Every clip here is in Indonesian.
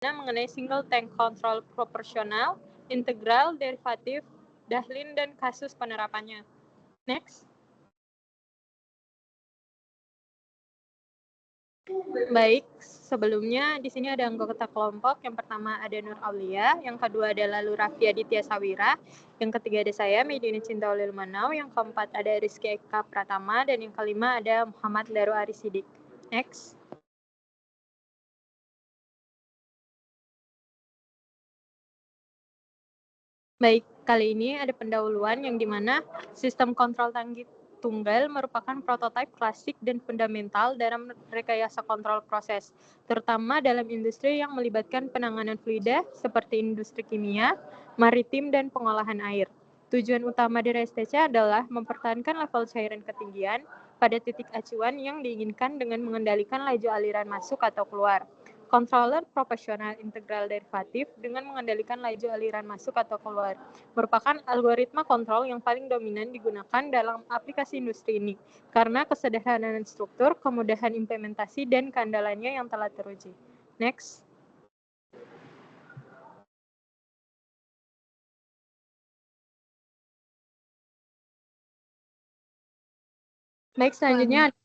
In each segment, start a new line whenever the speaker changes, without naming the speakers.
mengenai single tank control proporsional, integral, derivatif, Dahlin, dan kasus penerapannya. Next. Baik, sebelumnya di sini ada anggota kelompok. Yang pertama ada Nur Aulia, yang kedua adalah Lurafia Ditya Sawira, yang ketiga ada saya, Medina Cinta Ulil Manau, yang keempat ada Rizky Eka Pratama, dan yang kelima ada Muhammad Daru Arisidik. Next. Baik, kali ini ada pendahuluan yang dimana sistem kontrol tangki tunggal merupakan prototipe klasik dan fundamental dalam rekayasa kontrol proses, terutama dalam industri yang melibatkan penanganan fluida seperti industri kimia, maritim, dan pengolahan air. Tujuan utama dari STC adalah mempertahankan level cairan ketinggian pada titik acuan yang diinginkan dengan mengendalikan laju aliran masuk atau keluar. Controller proporsional integral derivatif dengan mengendalikan laju aliran masuk atau keluar merupakan algoritma kontrol yang paling dominan digunakan dalam aplikasi industri ini karena kesederhanaan struktur, kemudahan implementasi, dan keandalannya yang telah teruji. Next. Baik, selanjutnya ada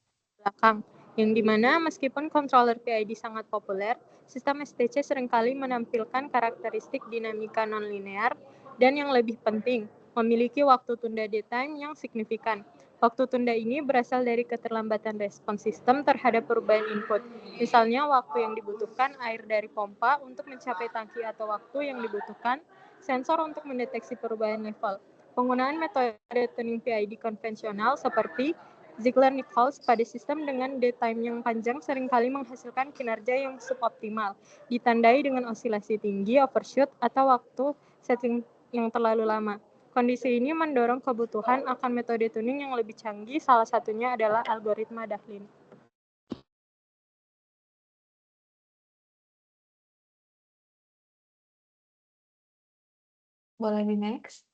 belakang, yang dimana meskipun controller PID sangat populer, sistem STC seringkali menampilkan karakteristik dinamika nonlinear dan yang lebih penting, memiliki waktu tunda daytime yang signifikan. Waktu tunda ini berasal dari keterlambatan respons sistem terhadap perubahan input. Misalnya, waktu yang dibutuhkan air dari pompa untuk mencapai tangki atau waktu yang dibutuhkan sensor untuk mendeteksi perubahan level. Penggunaan metode tuning PID konvensional seperti Ziegler-Nichols pada sistem dengan daytime yang panjang seringkali menghasilkan kinerja yang suboptimal, ditandai dengan osilasi tinggi, overshoot, atau waktu setting yang terlalu lama. Kondisi ini mendorong kebutuhan akan metode tuning yang lebih canggih, salah satunya adalah algoritma Dahlin.
Boleh di next?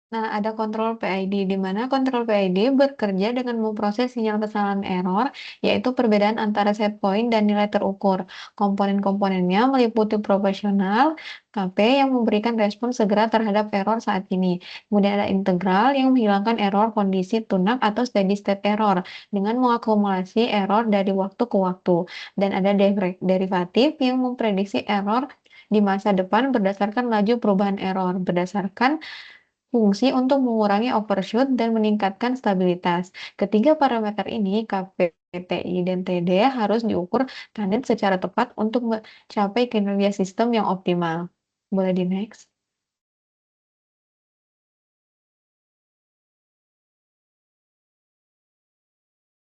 Nah, ada kontrol PID, di mana kontrol PID bekerja dengan memproses sinyal kesalahan error, yaitu perbedaan antara set point dan nilai terukur. Komponen-komponennya meliputi proporsional, KP yang memberikan respon segera terhadap error saat ini. Kemudian ada integral yang menghilangkan error kondisi tunak atau steady state error dengan mengakumulasi error dari waktu ke waktu. Dan ada derivatif yang memprediksi error di masa depan berdasarkan laju perubahan error, berdasarkan fungsi untuk mengurangi overshoot dan meningkatkan stabilitas. Ketiga parameter ini, KP, TI, dan TD, harus diukur tandem secara tepat untuk mencapai kinerja sistem yang optimal. Boleh di next?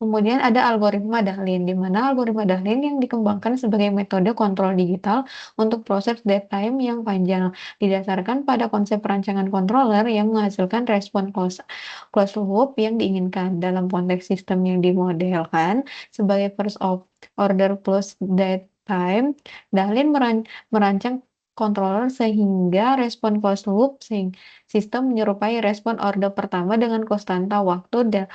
Kemudian ada algoritma Dahlin, di mana algoritma Dahlin yang dikembangkan sebagai metode kontrol digital untuk proses daytime yang panjang, didasarkan pada konsep perancangan controller yang menghasilkan respon closed loop yang diinginkan. Dalam konteks sistem yang dimodelkan sebagai first order plus daytime, Dahlin merancang controller sehingga respon closed loop sistem menyerupai respon order pertama dengan konstanta waktu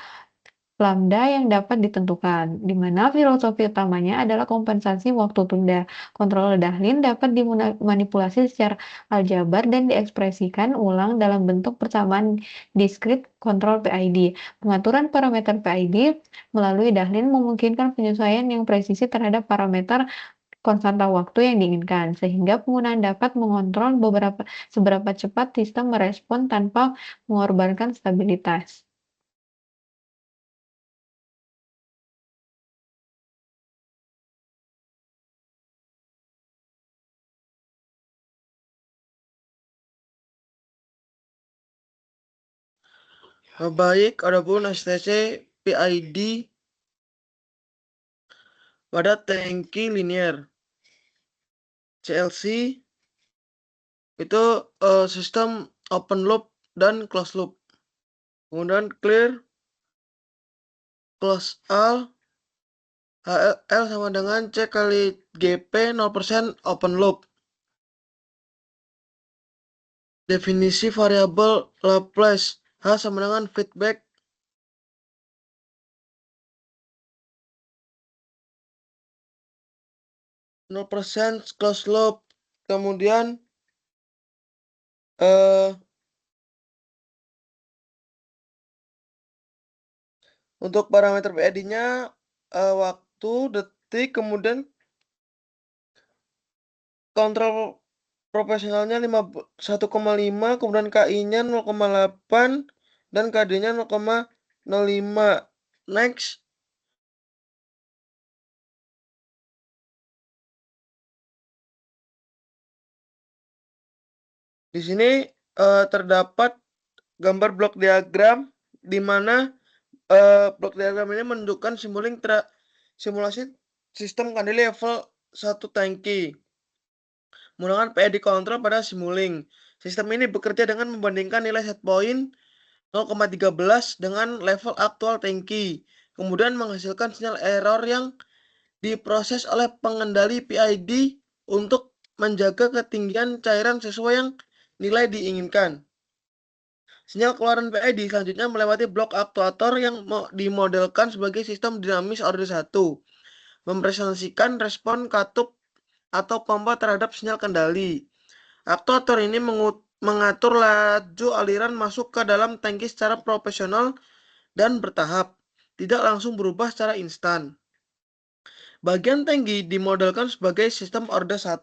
lambda yang dapat ditentukan, di mana filosofi utamanya adalah kompensasi waktu tunda. Kontrol Dahlin dapat dimanipulasi secara aljabar dan diekspresikan ulang dalam bentuk persamaan diskrit kontrol PID. Pengaturan parameter PID melalui Dahlin memungkinkan penyesuaian yang presisi terhadap parameter konstanta waktu yang diinginkan, sehingga penggunaan dapat mengontrol seberapa cepat sistem merespon tanpa mengorbankan stabilitas.
Baik, adapun STC PID pada tangki linear CLC itu sistem open loop dan closed loop. Kemudian clear close all HL sama dengan C kali GP 0% open loop. Definisi variabel Laplace H sama dengan feedback %, closed loop Kemudian eh, untuk parameter PID-nya waktu, detik, kemudian kontrol proporsionalnya 1,5, kemudian KI-nya 0,8 dan KD-nya 0,05. Next. Di sini terdapat gambar blok diagram di mana blok diagram ini menunjukkan simulasi sistem kendali level 1 tangki menggunakan PID control pada Simulink. Sistem ini bekerja dengan membandingkan nilai set point 0,13 dengan level aktual tangki, kemudian menghasilkan sinyal error yang diproses oleh pengendali PID untuk menjaga ketinggian cairan sesuai yang nilai diinginkan. Sinyal keluaran PID selanjutnya melewati blok aktuator yang dimodelkan sebagai sistem dinamis order 1, mempresentasikan respon katup atau pompa terhadap sinyal kendali. Aktuator ini mengatur laju aliran masuk ke dalam tangki secara proporsional dan bertahap, tidak langsung berubah secara instan. Bagian tangki dimodelkan sebagai sistem order 1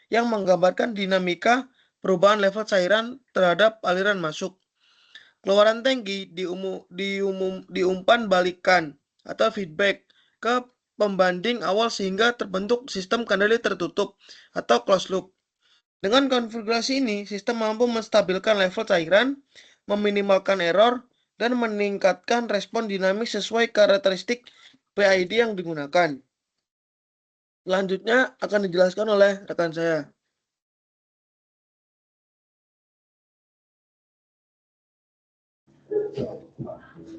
yang menggambarkan dinamika perubahan level cairan terhadap aliran masuk. Keluaran tangki diumpan balikan atau feedback ke pembanding awal sehingga terbentuk sistem kendali tertutup atau closed loop. Dengan konfigurasi ini, sistem mampu menstabilkan level cairan, meminimalkan error, dan meningkatkan respon dinamis sesuai karakteristik PID yang digunakan. Selanjutnya akan dijelaskan oleh rekan saya.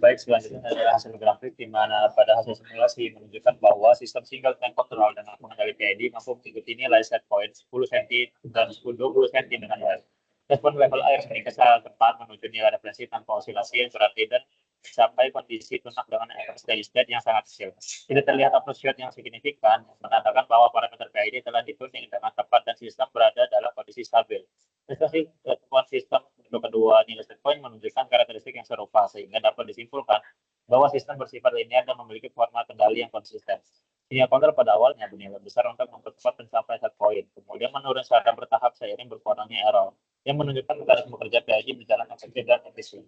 Baik, selanjutnya adalah hasil grafik di mana pada hasil simulasi menunjukkan bahwa sistem single tank control dengan pengendali PID mampu mengikuti nilai set point 10 cm dan 20 cm dengan baik. Respon level air meningkat secara cepat menuju nilai referensi tanpa osilasi yang berarti dan mencapai kondisi tunak dengan efek steady state yang sangat kecil. Tidak terlihat upload yang signifikan, menandakan bahwa parameter PID telah dituning dengan tepat dan sistem berada dalam kondisi stabil. Prestasi temuan sistem untuk kedua nilai set point menunjukkan karakteristik yang serupa sehingga dapat disimpulkan bahwa sistem bersifat linear dan memiliki format kendali yang konsisten. Sinyal kontrol pada awalnya bernilai besar untuk mempercepat pencapaian set point, kemudian menurun secara bertahap seiring berkurangnya error, yang menunjukkan mekanisme kerja PID berjalan efektif dan efisien.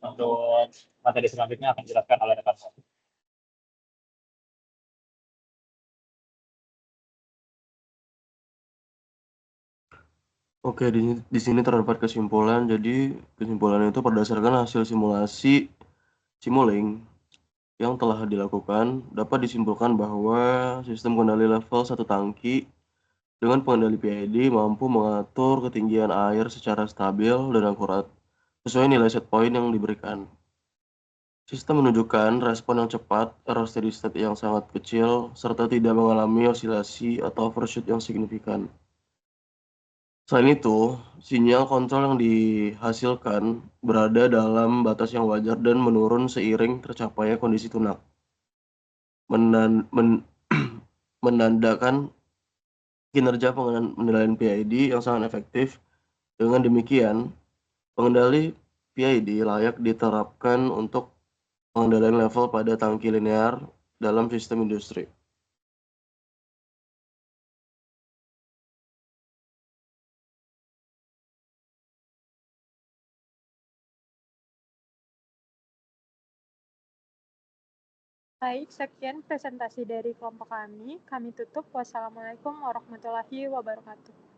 Untuk materi selanjutnya akan dijelaskan oleh rekan saya.
Oke, di sini terdapat kesimpulan. Jadi kesimpulan itu berdasarkan hasil simulasi Simulink yang telah dilakukan, dapat disimpulkan bahwa sistem kendali level 1 tangki dengan pengendali PID mampu mengatur ketinggian air secara stabil dan akurat sesuai nilai set point yang diberikan. Sistem menunjukkan respon yang cepat, error steady state yang sangat kecil, serta tidak mengalami osilasi atau overshoot yang signifikan. Selain itu, sinyal kontrol yang dihasilkan berada dalam batas yang wajar dan menurun seiring tercapainya kondisi tunak. Menandakan kinerja pengendalian PID yang sangat efektif. Dengan demikian, pengendali PID layak diterapkan untuk pengendalian level pada tangki linear dalam sistem industri.
Baik, sekian presentasi dari kelompok kami. Kami tutup. Wassalamualaikum warahmatullahi wabarakatuh.